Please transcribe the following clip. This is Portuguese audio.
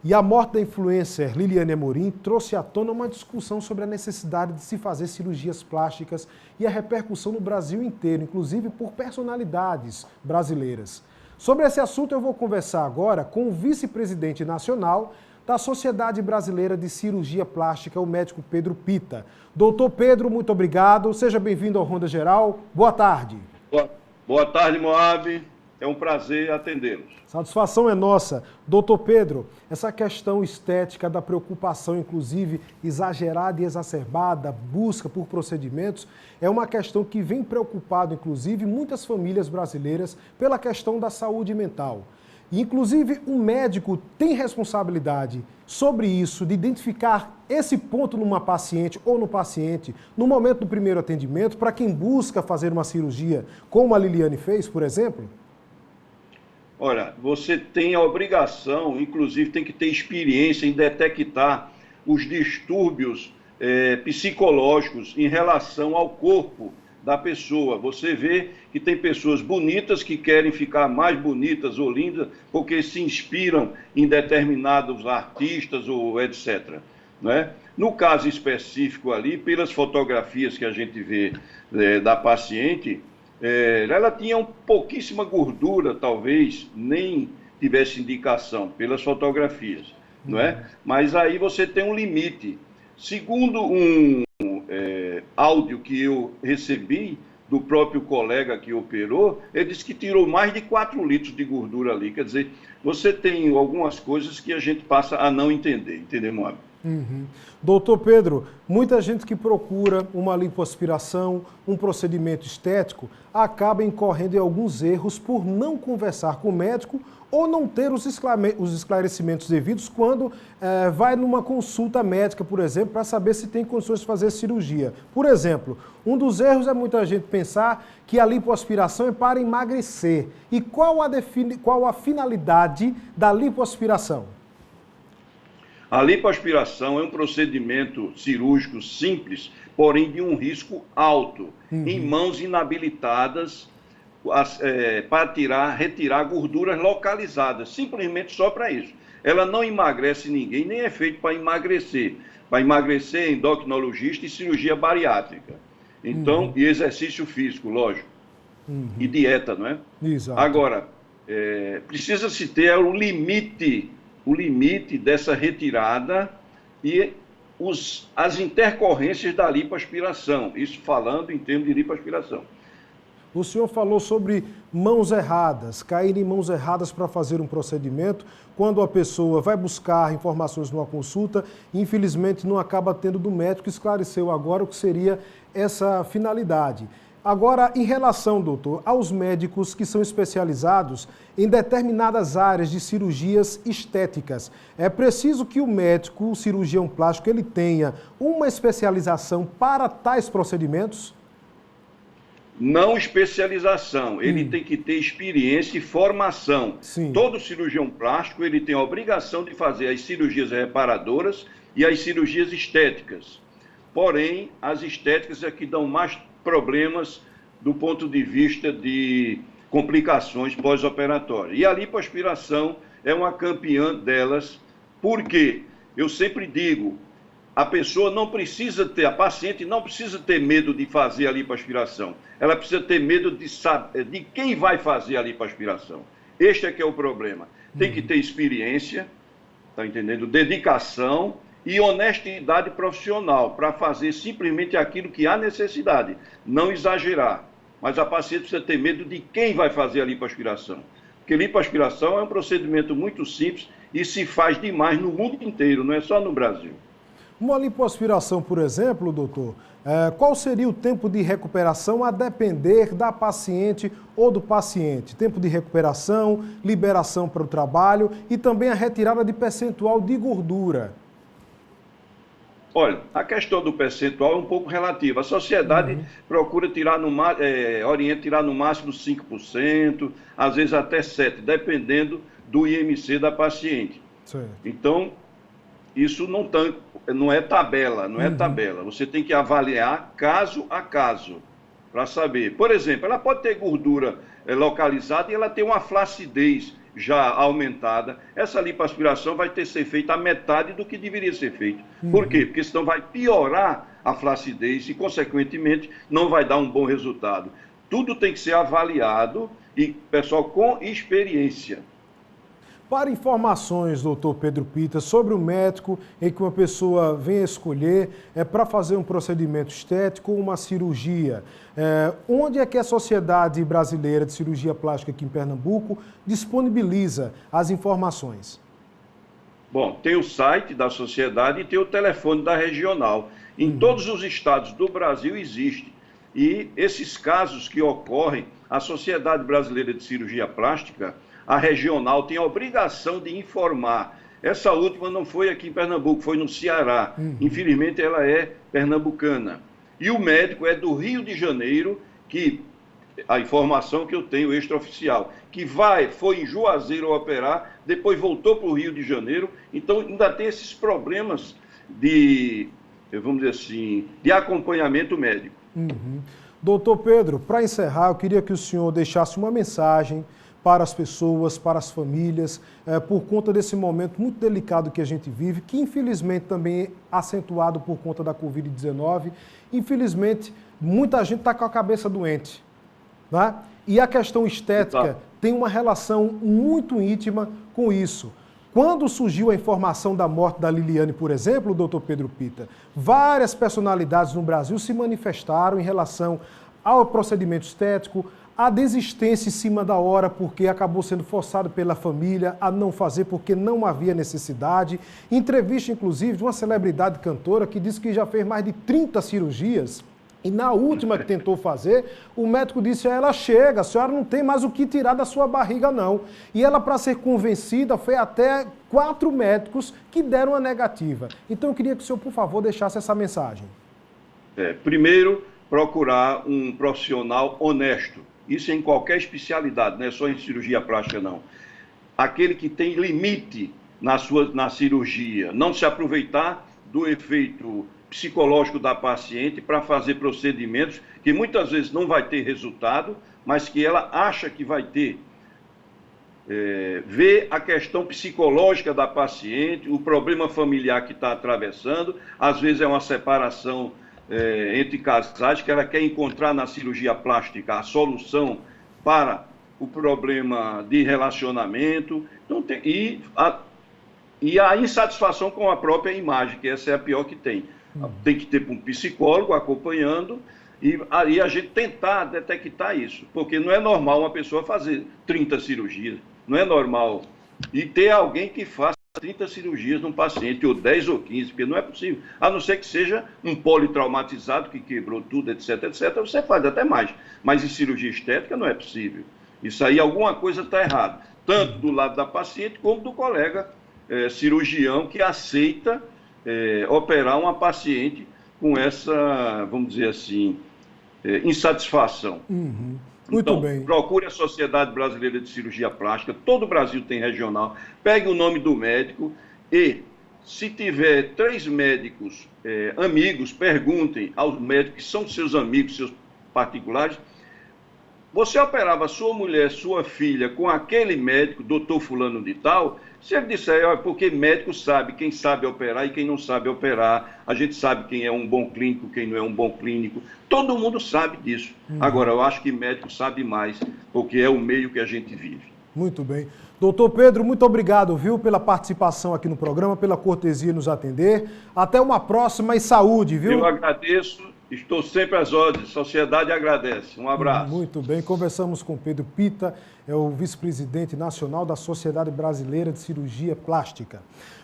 E a morte da influencer Liliane Amorim trouxe à tona uma discussão sobre a necessidade de se fazer cirurgias plásticas e a repercussão no Brasil inteiro, inclusive por personalidades brasileiras. Sobre esse assunto eu vou conversar agora com o vice-presidente nacional da Sociedade Brasileira de Cirurgia Plástica, o médico Pedro Pita. Doutor Pedro, muito obrigado. Seja bem-vindo ao Ronda Geral. Boa tarde. Boa tarde, Moab. É um prazer atendê-los. Satisfação é nossa. Doutor Pedro, essa questão estética da preocupação, inclusive exagerada e exacerbada, busca por procedimentos, é uma questão que vem preocupado, inclusive, muitas famílias brasileiras pela questão da saúde mental. E, inclusive, o médico tem responsabilidade sobre isso, de identificar esse ponto numa paciente ou no paciente, no momento do primeiro atendimento, para quem busca fazer uma cirurgia, como a Liliane fez, por exemplo? Olha, você tem a obrigação, inclusive tem que ter experiência em detectar os distúrbios psicológicos em relação ao corpo da pessoa. Você vê que tem pessoas bonitas que querem ficar mais bonitas ou lindas porque se inspiram em determinados artistas ou etc. Né? No caso específico ali, pelas fotografias que a gente vê da paciente, ela tinha pouquíssima gordura, talvez nem tivesse indicação pelas fotografias, não é? Mas aí você tem um limite. Segundo um áudio que eu recebi do próprio colega que operou, ele disse que tirou mais de 4 litros de gordura ali. Quer dizer, você tem algumas coisas que a gente passa a não entender, entendeu, Moab? Doutor Pedro, muita gente que procura uma lipoaspiração, um procedimento estético, acaba incorrendo em alguns erros por não conversar com o médico ou não ter os esclarecimentos devidos quando vai numa consulta médica, por exemplo, para saber se tem condições de fazer cirurgia. Por exemplo, um dos erros é muita gente pensar que a lipoaspiração é para emagrecer. E qual a finalidade da lipoaspiração? A lipoaspiração é um procedimento cirúrgico simples, porém de um risco alto, em mãos inabilitadas para retirar gorduras localizadas, simplesmente só para isso. Ela não emagrece ninguém, nem é feito para emagrecer. Para emagrecer é endocrinologista e cirurgia bariátrica. Então, e exercício físico, lógico. E dieta, não é? Exato. Agora, precisa-se ter o limite dessa retirada e as intercorrências da lipoaspiração, isso falando em termos de lipoaspiração. O senhor falou sobre mãos erradas, cair em mãos erradas para fazer um procedimento, quando a pessoa vai buscar informações numa consulta, infelizmente não acaba tendo do médico, esclareceu agora o que seria essa finalidade. Agora, em relação, doutor, aos médicos que são especializados em determinadas áreas de cirurgias estéticas, é preciso que o médico, o cirurgião plástico, ele tenha uma especialização para tais procedimentos? Não especialização, ele tem que ter experiência e formação. Sim. Todo cirurgião plástico, ele tem a obrigação de fazer as cirurgias reparadoras e as cirurgias estéticas. Porém, as estéticas é que dão mais problemas do ponto de vista de complicações pós-operatórias. E a lipoaspiração é uma campeã delas, porque eu sempre digo, a pessoa não precisa ter, a paciente não precisa ter medo de fazer a lipoaspiração. Ela precisa ter medo de quem vai fazer a lipoaspiração. Este é que é o problema. Tem que ter experiência, tá entendendo? Dedicação e honestidade profissional para fazer simplesmente aquilo que há necessidade, não exagerar. Mas a paciente precisa ter medo de quem vai fazer a lipoaspiração. Porque lipoaspiração é um procedimento muito simples e se faz demais no mundo inteiro, não é só no Brasil. Uma lipoaspiração, por exemplo, doutor, qual seria o tempo de recuperação a depender da paciente ou do paciente? Tempo de recuperação, liberação para o trabalho e também a retirada de percentual de gordura. Olha, a questão do percentual é um pouco relativa. A sociedade procura orienta tirar no máximo 5%, às vezes até 7%, dependendo do IMC da paciente. Certo. Então, isso não é tabela, não é tabela. Você tem que avaliar caso a caso para saber. Por exemplo, ela pode ter gordura localizada e ela tem uma flacidez já aumentada, essa lipoaspiração vai ter que ser feita a metade do que deveria ser feito. Por quê? Porque senão vai piorar a flacidez e, consequentemente, não vai dar um bom resultado. Tudo tem que ser avaliado e, pessoal, com experiência. Para informações, doutor Pedro Pita, sobre o médico em que uma pessoa venha escolher para fazer um procedimento estético ou uma cirurgia, onde é que a Sociedade Brasileira de Cirurgia Plástica aqui em Pernambuco disponibiliza as informações? Bom, tem o site da sociedade e tem o telefone da regional. Em todos os estados do Brasil existe. E esses casos que ocorrem, a Sociedade Brasileira de Cirurgia Plástica, a regional, tem a obrigação de informar. Essa última não foi aqui em Pernambuco, foi no Ceará. Infelizmente, ela é pernambucana. E o médico é do Rio de Janeiro, que a informação que eu tenho extraoficial, que foi em Juazeiro operar, depois voltou para o Rio de Janeiro, então ainda tem esses problemas de, vamos dizer assim, de acompanhamento médico. Doutor Pedro, para encerrar, eu queria que o senhor deixasse uma mensagem para as pessoas, para as famílias, por conta desse momento muito delicado que a gente vive, que infelizmente também é acentuado por conta da Covid-19. Infelizmente, muita gente está com a cabeça doente, né? E a questão estética tem uma relação muito íntima com isso. Quando surgiu a informação da morte da Liliane, por exemplo, doutor Pedro Pita, várias personalidades no Brasil se manifestaram em relação ao procedimento estético, a desistência em cima da hora, porque acabou sendo forçado pela família a não fazer, porque não havia necessidade. Entrevista, inclusive, de uma celebridade cantora que disse que já fez mais de 30 cirurgias. E na última que tentou fazer, o médico disse a ela: chega, a senhora não tem mais o que tirar da sua barriga, não. E ela, para ser convencida, foi até 4 médicos que deram a negativa. Então eu queria que o senhor, por favor, deixasse essa mensagem. Primeiro, procurar um profissional honesto. Isso em qualquer especialidade, não é só em cirurgia plástica, não. Aquele que tem limite na cirurgia, não se aproveitar do efeito psicológico da paciente para fazer procedimentos que muitas vezes não vai ter resultado, mas que ela acha que vai ter. Ver a questão psicológica da paciente, o problema familiar que está atravessando, às vezes é uma separação entre casais, que ela quer encontrar na cirurgia plástica a solução para o problema de relacionamento, então, e a insatisfação com a própria imagem, que essa é a pior que tem. Tem que ter um psicólogo acompanhando e aí a gente tentar detectar isso, porque não é normal uma pessoa fazer 30 cirurgias, não é normal. E ter alguém que faça 30 cirurgias num paciente, ou 10 ou 15, porque não é possível. A não ser que seja um politraumatizado, que quebrou tudo, etc, etc, você faz até mais. Mas em cirurgia estética não é possível. Isso aí, alguma coisa está errada. Tanto do lado da paciente, como do colega cirurgião que aceita operar uma paciente com essa, vamos dizer assim, insatisfação. Muito então, bem. Procure a Sociedade Brasileira de Cirurgia Plástica, todo o Brasil tem regional, pegue o nome do médico e, se tiver 3 médicos amigos, perguntem aos médicos que são seus amigos, seus particulares: você operava sua mulher, sua filha com aquele médico, doutor fulano de tal? Se ele disser, porque médico sabe quem sabe operar e quem não sabe operar, a gente sabe quem é um bom clínico, quem não é um bom clínico, todo mundo sabe disso. Agora, eu acho que médico sabe mais, porque é o meio que a gente vive. Muito bem. Doutor Pedro, muito obrigado, viu, pela participação aqui no programa, pela cortesia em nos atender. Até uma próxima e saúde, viu? Eu agradeço, estou sempre às ordens, a sociedade agradece. Um abraço. Muito bem, conversamos com Pedro Pita, é o vice-presidente nacional da Sociedade Brasileira de Cirurgia Plástica.